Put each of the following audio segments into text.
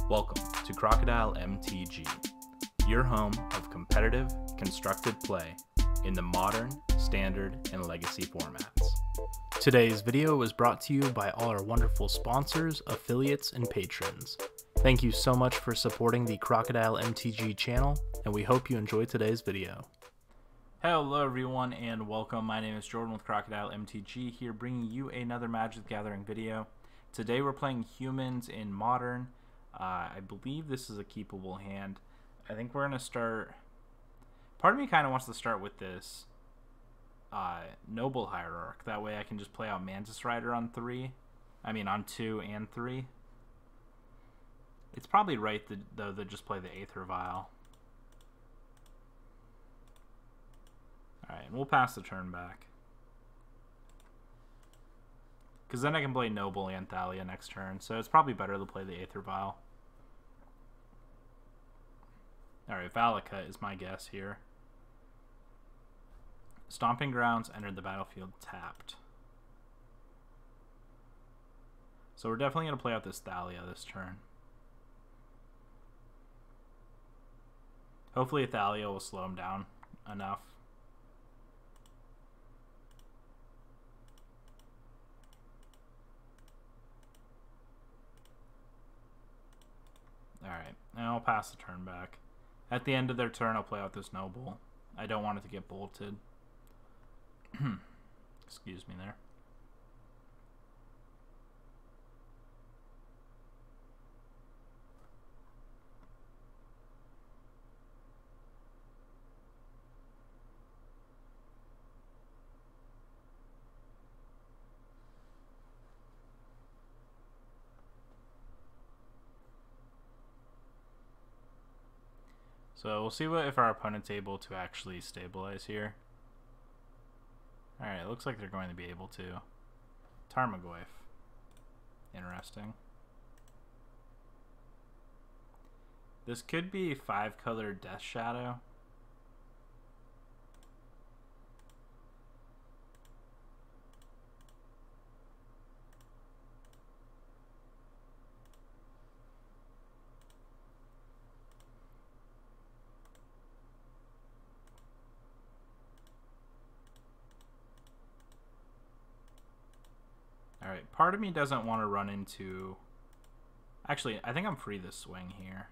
Welcome to Crocodile MTG, your home of competitive, constructed play in the modern, standard, and legacy formats. Today's video was brought to you by all our wonderful sponsors, affiliates, and patrons. Thank you so much for supporting the Crocodile MTG channel, and we hope you enjoy today's video. Hello everyone and welcome. My name is Jordan with Crocodile MTG here, bringing you another Magic the Gathering video. Today we're playing humans in Modern. I believe this is a keepable hand. I think we're going to start... Part of me kind of wants to start with this Noble Hierarch. That way I can just play out Mantis Rider on 2 and 3. It's probably right, though, to just play the Aether Vial. Alright, and we'll pass the turn back. Because then I can play Noble and Thalia next turn, so it's probably better to play the Aether Vial. Alright, Valakut is my guess here. Stomping Grounds entered the battlefield tapped. So we're definitely going to play out this Thalia this turn. Hopefully Thalia will slow him down enough. Alright, and I'll pass the turn back. At the end of their turn, I'll play out this Noble. I don't want it to get bolted. Excuse me there. So we'll see if our opponent's able to actually stabilize here. Alright, it looks like they're going to be able to. Tarmogoyf. Interesting. This could be 5-color Death Shadow. Alright, part of me doesn't want to run into... Actually, I think I'm free this swing here.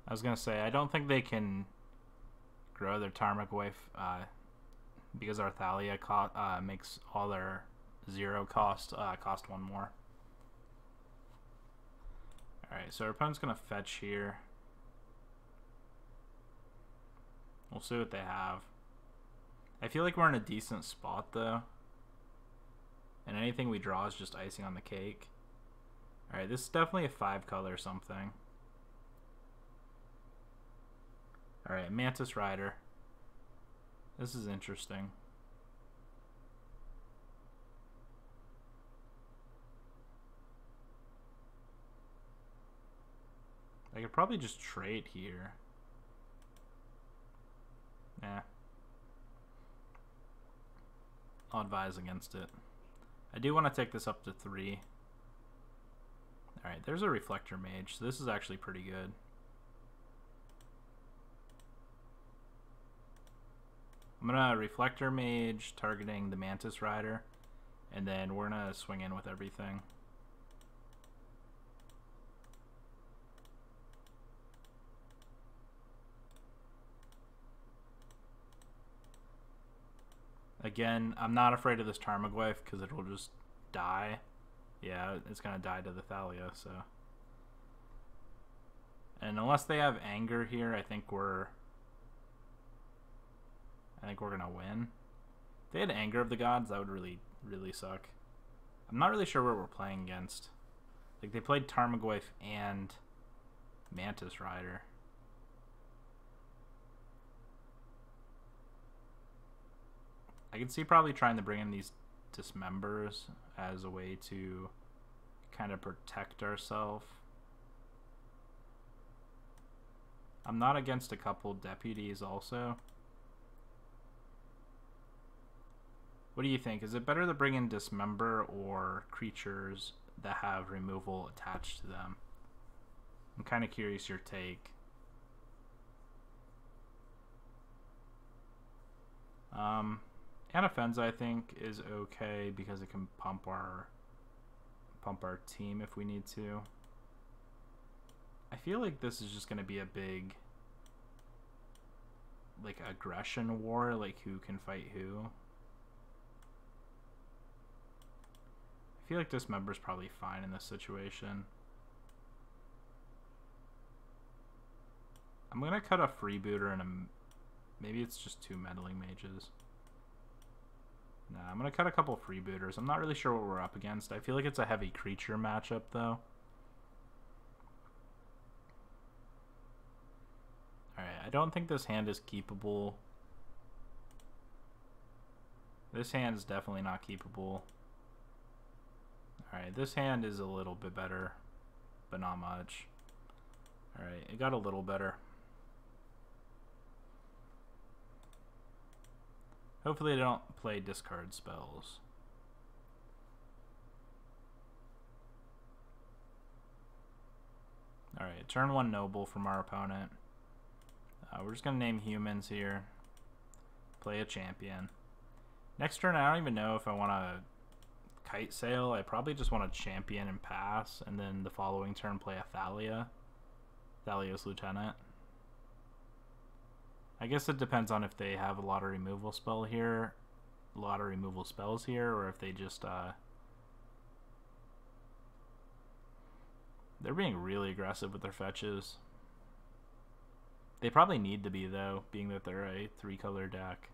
I was going to say, I don't think they can grow their Tarmogoyf because our Thalia makes all their 0 cost 1 more. Alright, so our opponent's going to fetch here. We'll see what they have. I feel like we're in a decent spot, though. And anything we draw is just icing on the cake. Alright, this is definitely a 5-color something. Alright, Mantis Rider. This is interesting. I could probably just trade here. Nah. I'll advise against it. I do want to take this up to 3. Alright, there's a Reflector Mage, so this is actually pretty good. I'm going to Reflector Mage targeting the Mantis Rider, and then we're going to swing in with everything. Again, I'm not afraid of this Tarmogoyf because it will just die. Yeah, it's going to die to the Thalia, so. And unless they have Anger here, I think we're going to win. If they had Anger of the Gods, that would really, really suck. I'm not really sure what we're playing against. Like, they played Tarmogoyf and Mantis Rider. I can see probably trying to bring in these Dismembers as a way to kind of protect ourselves. I'm not against a couple deputies also. What do you think? Is it better to bring in Dismember or creatures that have removal attached to them? I'm kind of curious your take. Anafenza, I think, is okay because it can pump our team if we need to. I feel like this is just going to be a big, like, aggression war, like who can fight who. I feel like Dismember's probably fine in this situation. I'm going to cut a freebooter and maybe it's just 2 meddling mages. Nah, I'm going to cut a couple freebooters. I'm not really sure what we're up against. I feel like it's a heavy creature matchup, though. Alright, I don't think this hand is keepable. This hand is definitely not keepable. Alright, this hand is a little bit better, but not much. Alright, it got a little better. Hopefully they don't play discard spells. Alright, turn 1 Noble from our opponent. We're just going to name humans here. Play a champion. Next turn, I don't even know if I want to Kite Sail. I probably just want to champion and pass, and then the following turn play a Thalia. Thalia's Lieutenant. I guess it depends on if they have a lot of removal spells here, or if they just they're being really aggressive with their fetches. They probably need to be, though, being that they're a 3-color deck.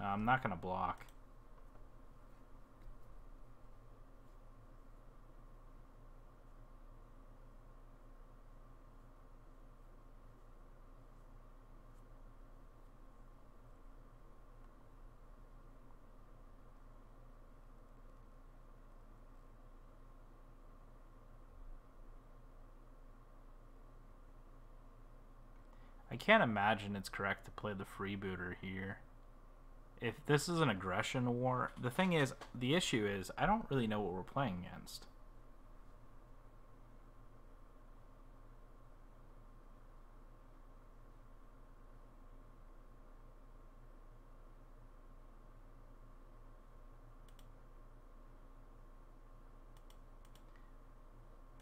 I'm not going to block. I can't imagine it's correct to play the freebooter here. If this is an aggression war, the issue is, I don't really know what we're playing against.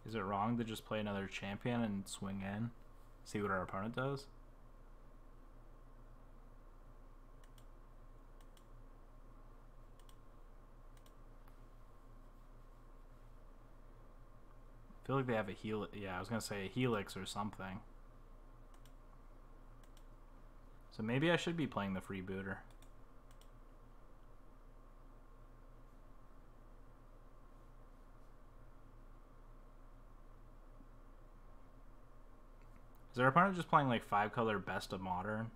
Is it wrong to just play another champion and swing in? See what our opponent does? I feel like they have a helix. Yeah, I was gonna say a helix or something. So maybe I should be playing the freebooter. Is our opponent just playing like 5-color Best of Modern?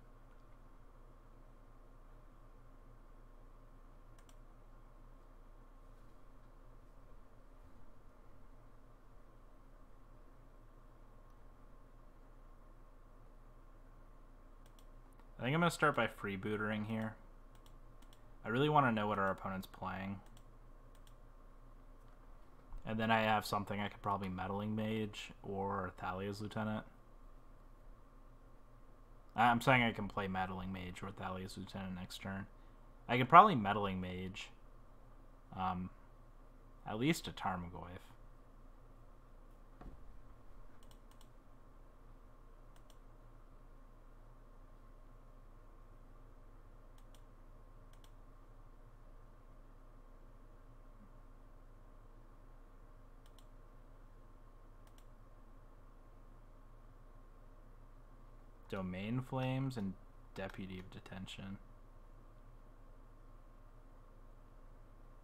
I think I'm going to start by freebootering here. I really want to know what our opponent's playing. And then I have something I could probably Meddling Mage or Thalia's Lieutenant. I'm saying I can play Meddling Mage or Thalia's Lieutenant next turn. I could probably Meddling Mage. At least a Tarmogoyf. Domain Flames and Deputy of Detention.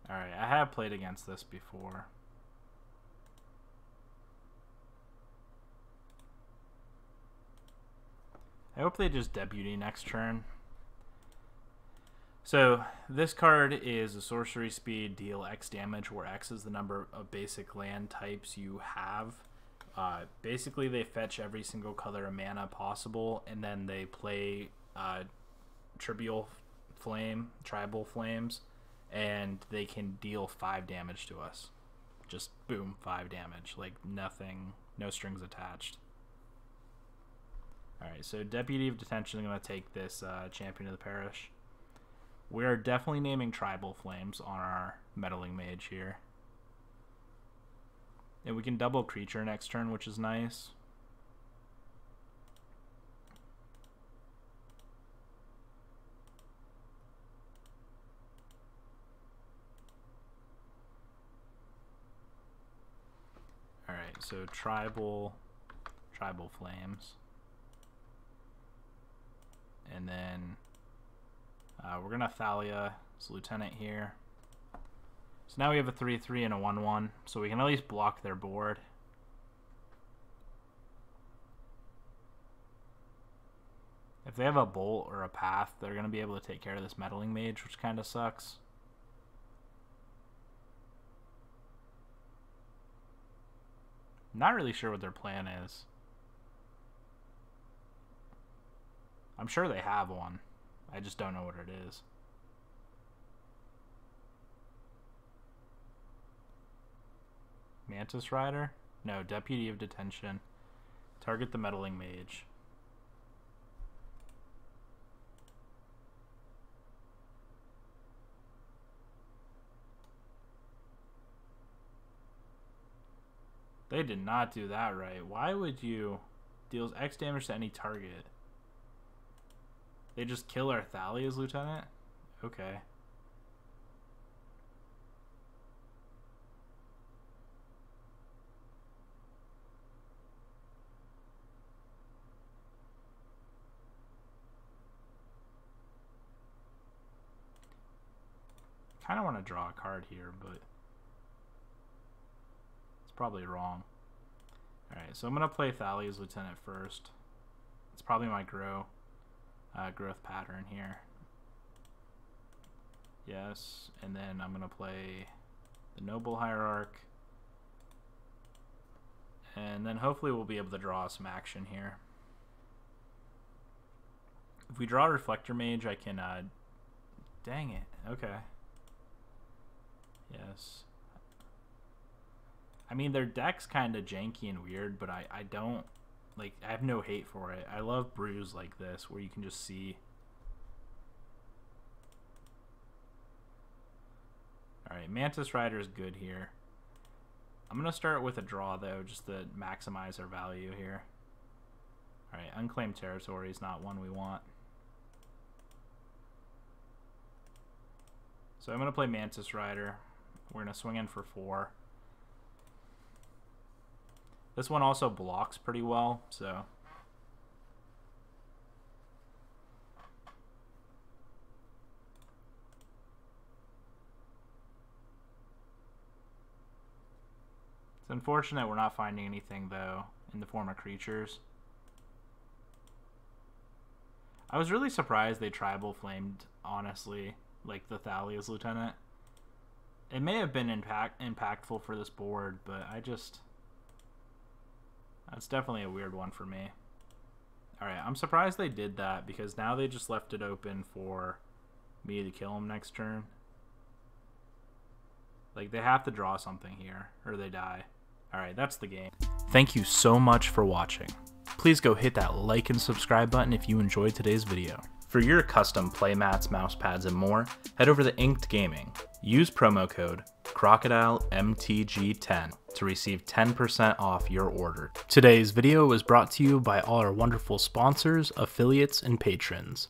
Alright, I have played against this before. I hope they just Deputy next turn. So, this card is a sorcery speed, deal X damage, where X is the number of basic land types you have. Basically, they fetch every single color of mana possible, and then they play tribal flames, and they can deal 5 damage to us. Just boom, 5 damage. Like nothing, no strings attached. Alright, so Deputy of Detention is going to take this Champion of the Parish. We're definitely naming Tribal Flames on our Meddling Mage here. And we can double creature next turn, which is nice. Alright, so Tribal Flames. And then we're going to Thalia as Lieutenant here. So now we have a 3/3 and a 1/1, so we can at least block their board. If they have a Bolt or a Path, they're going to be able to take care of this Meddling Mage, which kind of sucks. Not really sure what their plan is. I'm sure they have one. I just don't know what it is. Mantis Rider? No, Deputy of Detention. Target the Meddling Mage. They did not do that right. Why would you deals X damage to any target? They just kill our Thalia's Lieutenant? Okay. Kind of want to draw a card here, but it's probably wrong. Alright, so I'm going to play Thalia's Lieutenant first. It's probably my growth pattern here. Yes, and then I'm going to play the Noble Hierarch. And then hopefully we'll be able to draw some action here. If we draw Reflector Mage, I can... dang it. Okay. Yes. I mean, their deck's kind of janky and weird, but I don't... Like, I have no hate for it. I love brews like this, where you can just see... Alright, Mantis Rider is good here. I'm going to start with a draw, though, just to maximize our value here. Alright, Unclaimed Territory is not one we want. So I'm going to play Mantis Rider. We're going to swing in for 4. This one also blocks pretty well, so... It's unfortunate we're not finding anything, though, in the form of creatures. I was really surprised they tribal flamed, honestly, like the Thalia's Lieutenant. It may have been impactful for this board, but I just... That's definitely a weird one for me. Alright, I'm surprised they did that, because now they just left it open for me to kill him next turn. Like, they have to draw something here, or they die. Alright, that's the game. Thank you so much for watching. Please go hit that like and subscribe button if you enjoyed today's video. For your custom playmats, mousepads, and more, head over to Inked Gaming. Use promo code crocodilemtg10 to receive 10% off your order. Today's video was brought to you by all our wonderful sponsors, affiliates, and patrons.